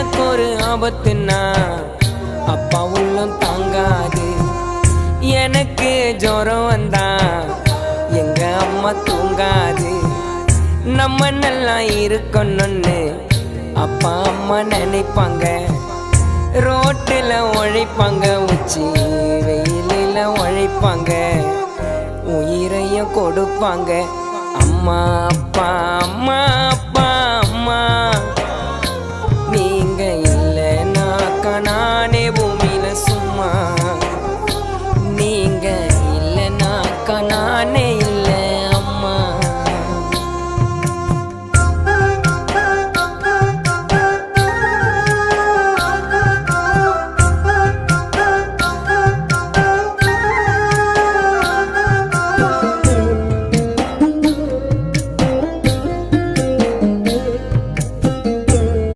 எனக்கு ஒரு ஆபத்துன்னா அப்பா உள்ளம் தாங்காது. எனக்கு ஜுரம் வந்தா எங்க அம்மா தூங்காது. நம்ம நல்லா இருக்கணும்னு அப்பா அம்மா நினைப்பாங்க. ரோட்டில் உழைப்பாங்க, உச்சி வெயிலில் உழைப்பாங்க, உயிரையும் கொடுப்பாங்க. அம்மா அப்பா அம்மா அப்பா அம்மா.